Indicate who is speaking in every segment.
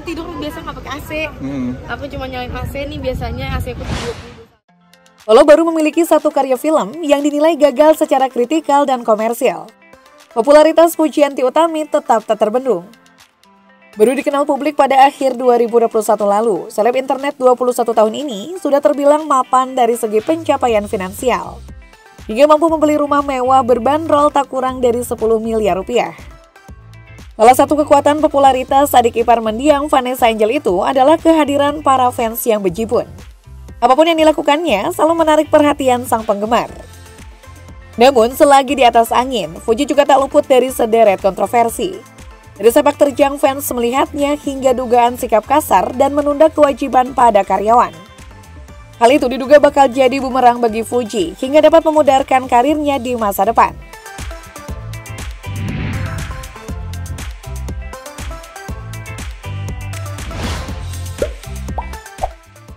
Speaker 1: aku tidur biasa nggak pakai AC. Aku cuma nyalain AC nih, biasanya AC aku 20.
Speaker 2: Walau baru memiliki satu karya film yang dinilai gagal secara kritikal dan komersial, popularitas Pujianti Utami tetap tak terbendung. Baru dikenal publik pada akhir 2021 lalu, seleb internet 21 tahun ini sudah terbilang mapan dari segi pencapaian finansial, hingga mampu membeli rumah mewah berbanderol tak kurang dari 10 miliar rupiah. Salah satu kekuatan popularitas adik ipar mendiang Vanessa Angel itu adalah kehadiran para fans yang bejibun. Apapun yang dilakukannya selalu menarik perhatian sang penggemar. Namun selagi di atas angin, Fuji juga tak luput dari sederet kontroversi. Dari sepak terjang fans melihatnya hingga dugaan sikap kasar dan menunda kewajiban pada karyawan. Hal itu diduga bakal jadi bumerang bagi Fuji hingga dapat memudarkan karirnya di masa depan.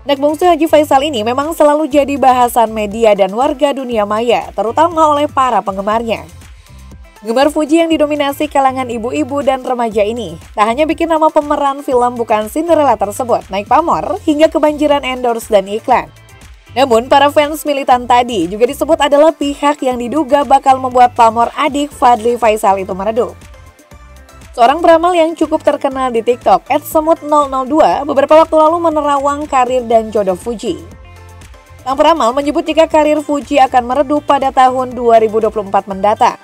Speaker 2: Anak bungsu Haji Faisal ini memang selalu jadi bahasan media dan warga dunia maya, terutama oleh para penggemarnya. Gemar Fuji yang didominasi kalangan ibu-ibu dan remaja ini tak hanya bikin nama pemeran film bukan Cinderella tersebut naik pamor hingga kebanjiran endorse dan iklan. Namun para fans militan tadi juga disebut adalah pihak yang diduga bakal membuat pamor adik Fadly Faisal itu meredup. Seorang peramal yang cukup terkenal di TikTok, @semut002, beberapa waktu lalu menerawang karir dan jodoh Fuji. Sang peramal menyebut jika karir Fuji akan meredup pada tahun 2024 mendatang.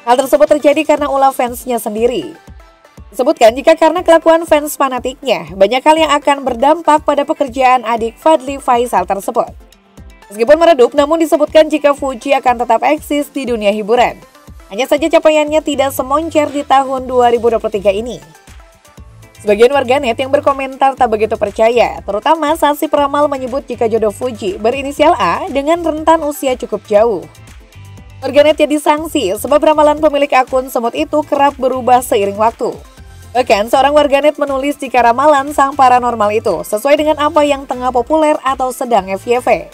Speaker 2: Hal tersebut terjadi karena ulah fansnya sendiri. Disebutkan jika karena kelakuan fans fanatiknya, banyak hal yang akan berdampak pada pekerjaan adik Fadly Faisal tersebut. Meskipun meredup, namun disebutkan jika Fuji akan tetap eksis di dunia hiburan. Hanya saja capaiannya tidak semoncer di tahun 2023 ini. Sebagian warganet yang berkomentar tak begitu percaya, terutama saat si peramal menyebut jika jodoh Fuji berinisial A dengan rentan usia cukup jauh. Warganet jadi sanksi sebab ramalan pemilik akun semut itu kerap berubah seiring waktu. Bahkan seorang warganet menulis jika ramalan sang paranormal itu sesuai dengan apa yang tengah populer atau sedang FYP.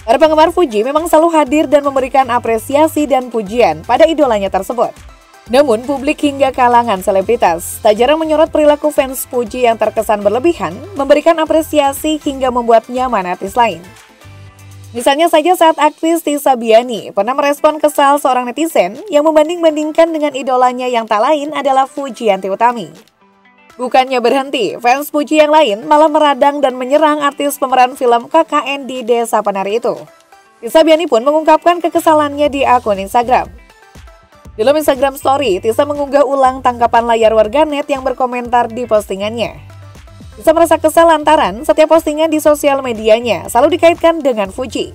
Speaker 2: Para penggemar Fuji memang selalu hadir dan memberikan apresiasi dan pujian pada idolanya tersebut. Namun, publik hingga kalangan selebritas tak jarang menyorot perilaku fans Fuji yang terkesan berlebihan, memberikan apresiasi hingga membuat nyaman artis lain. Misalnya saja saat aktris Tisa Biani pernah merespon kesal seorang netizen yang membanding-bandingkan dengan idolanya yang tak lain adalah Pujianti Utami. Bukannya berhenti, fans Fuji yang lain malah meradang dan menyerang artis pemeran film KKN di Desa Penari itu. Tisa Biani pun mengungkapkan kekesalannya di akun Instagram. Dalam Instagram Story, Tisa mengunggah ulang tangkapan layar warganet yang berkomentar di postingannya. Tisa merasa kesal lantaran setiap postingan di sosial medianya selalu dikaitkan dengan Fuji.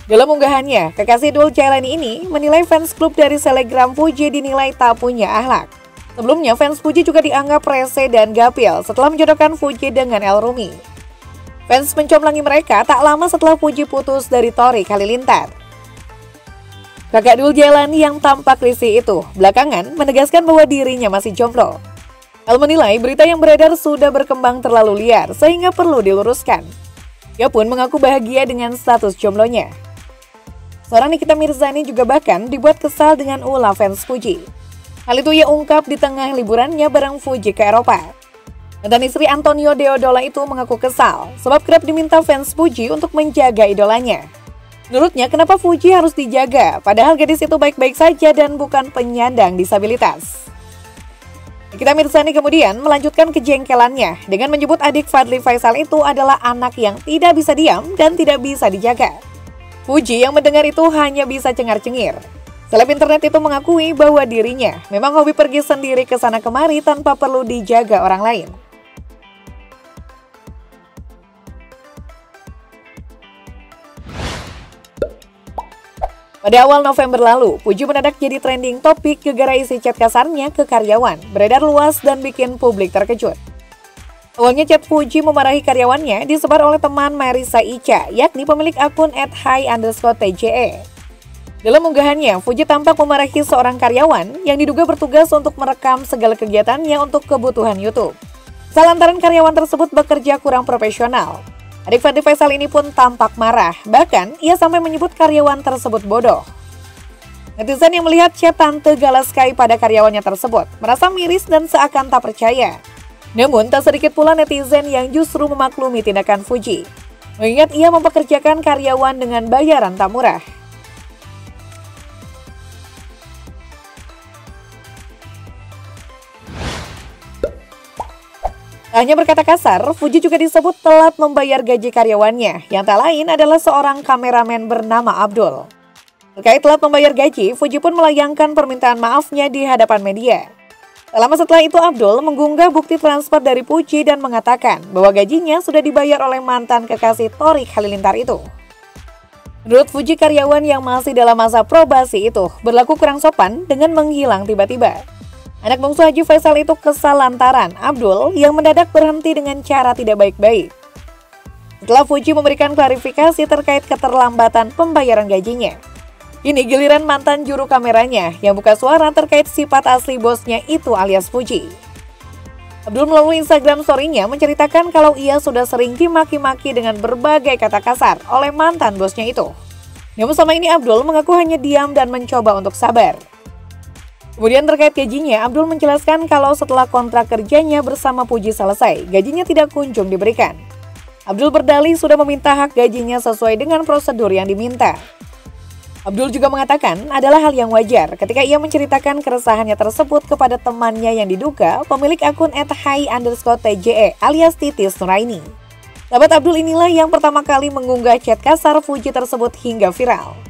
Speaker 2: Dalam unggahannya, kekasih idol Jailani ini menilai fans klub dari selegram Fuji dinilai tak punya akhlak. Sebelumnya, fans Fuji juga dianggap rese dan gapil setelah menjodohkan Fuji dengan El Rumi. Fans mencomlangi mereka tak lama setelah Fuji putus dari Tori Halilintar. Kakak Dul Jailani yang tampak risih itu belakangan menegaskan bahwa dirinya masih jomblo. El menilai berita yang beredar sudah berkembang terlalu liar sehingga perlu diluruskan. Ia pun mengaku bahagia dengan status jomblonya. Seorang Nikita Mirzani juga bahkan dibuat kesal dengan ulah fans Fuji. Hal itu ia ungkap di tengah liburannya bareng Fuji ke Eropa. Dan istri Antonio Deodola itu mengaku kesal sebab kerap diminta fans Fuji untuk menjaga idolanya. Menurutnya, kenapa Fuji harus dijaga padahal gadis itu baik-baik saja dan bukan penyandang disabilitas. Nikita Mirzani kemudian melanjutkan kejengkelannya dengan menyebut adik Fadly Faisal itu adalah anak yang tidak bisa diam dan tidak bisa dijaga. Fuji yang mendengar itu hanya bisa cengar-cengir. Seleb internet itu mengakui bahwa dirinya memang hobi pergi sendiri ke sana kemari tanpa perlu dijaga orang lain. Pada awal November lalu, Fuji mendadak jadi trending topik gara-gara isi chat kasarnya ke karyawan, beredar luas dan bikin publik terkejut. Awalnya chat Fuji memarahi karyawannya disebar oleh teman Marissa Ica, yakni pemilik akun @hi_tje. Dalam unggahannya, Fuji tampak memarahi seorang karyawan yang diduga bertugas untuk merekam segala kegiatannya untuk kebutuhan YouTube. Lantaran karyawan tersebut bekerja kurang profesional. Adik Fadly Faisal ini pun tampak marah, bahkan ia sampai menyebut karyawan tersebut bodoh. Netizen yang melihat chat Tante Galaskai pada karyawannya tersebut merasa miris dan seakan tak percaya. Namun tak sedikit pula netizen yang justru memaklumi tindakan Fuji, mengingat ia mempekerjakan karyawan dengan bayaran tak murah. Tak hanya berkata kasar, Fuji juga disebut telat membayar gaji karyawannya, yang tak lain adalah seorang kameramen bernama Abdul. Terkait telat membayar gaji, Fuji pun melayangkan permintaan maafnya di hadapan media. Tak lama setelah itu, Abdul mengunggah bukti transfer dari Fuji dan mengatakan bahwa gajinya sudah dibayar oleh mantan kekasih Thorik Halilintar itu. Menurut Fuji, karyawan yang masih dalam masa probasi itu berlaku kurang sopan dengan menghilang tiba-tiba. Anak bungsu Haji Faisal itu kesal lantaran Abdul yang mendadak berhenti dengan cara tidak baik-baik. Setelah Fuji memberikan klarifikasi terkait keterlambatan pembayaran gajinya, ini giliran mantan juru kameranya yang buka suara terkait sifat asli bosnya itu alias Fuji. Abdul melalui Instagram story-nya menceritakan kalau ia sudah sering dimaki-maki dengan berbagai kata kasar oleh mantan bosnya itu. Namun selama ini Abdul mengaku hanya diam dan mencoba untuk sabar. Kemudian terkait gajinya, Abdul menjelaskan kalau setelah kontrak kerjanya bersama Fuji selesai, gajinya tidak kunjung diberikan. Abdul berdalih sudah meminta hak gajinya sesuai dengan prosedur yang diminta. Abdul juga mengatakan adalah hal yang wajar ketika ia menceritakan keresahannya tersebut kepada temannya yang diduga pemilik akun @hai_tje alias Titis Nuraini. Sahabat Abdul inilah yang pertama kali mengunggah chat kasar Fuji tersebut hingga viral.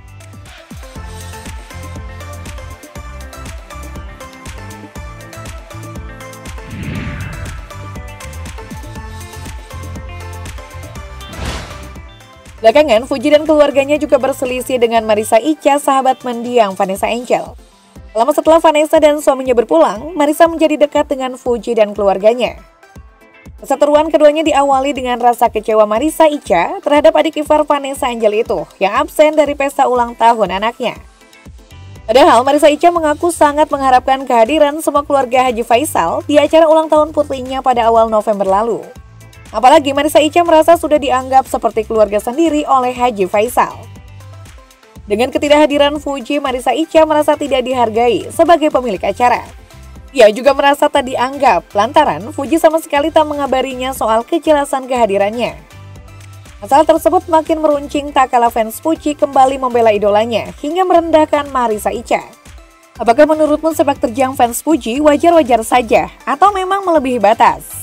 Speaker 2: Belakangan, Fuji dan keluarganya juga berselisih dengan Marissa Icha, sahabat mendiang Vanessa Angel. Lama setelah Vanessa dan suaminya berpulang, Marissa menjadi dekat dengan Fuji dan keluarganya. Perseteruan keduanya diawali dengan rasa kecewa Marissa Icha terhadap adik ipar Vanessa Angel itu yang absen dari pesta ulang tahun anaknya. Padahal Marissa Icha mengaku sangat mengharapkan kehadiran semua keluarga Haji Faisal di acara ulang tahun putrinya pada awal November lalu. Apalagi Marissa Icha merasa sudah dianggap seperti keluarga sendiri oleh Haji Faisal. Dengan ketidakhadiran Fuji, Marissa Icha merasa tidak dihargai sebagai pemilik acara. Ia juga merasa tak dianggap lantaran Fuji sama sekali tak mengabarinya soal kejelasan kehadirannya. Masalah tersebut makin meruncing tak kala fans Fuji kembali membela idolanya hingga merendahkan Marissa Icha. Apakah menurutmu sepak terjang fans Fuji wajar-wajar saja atau memang melebihi batas?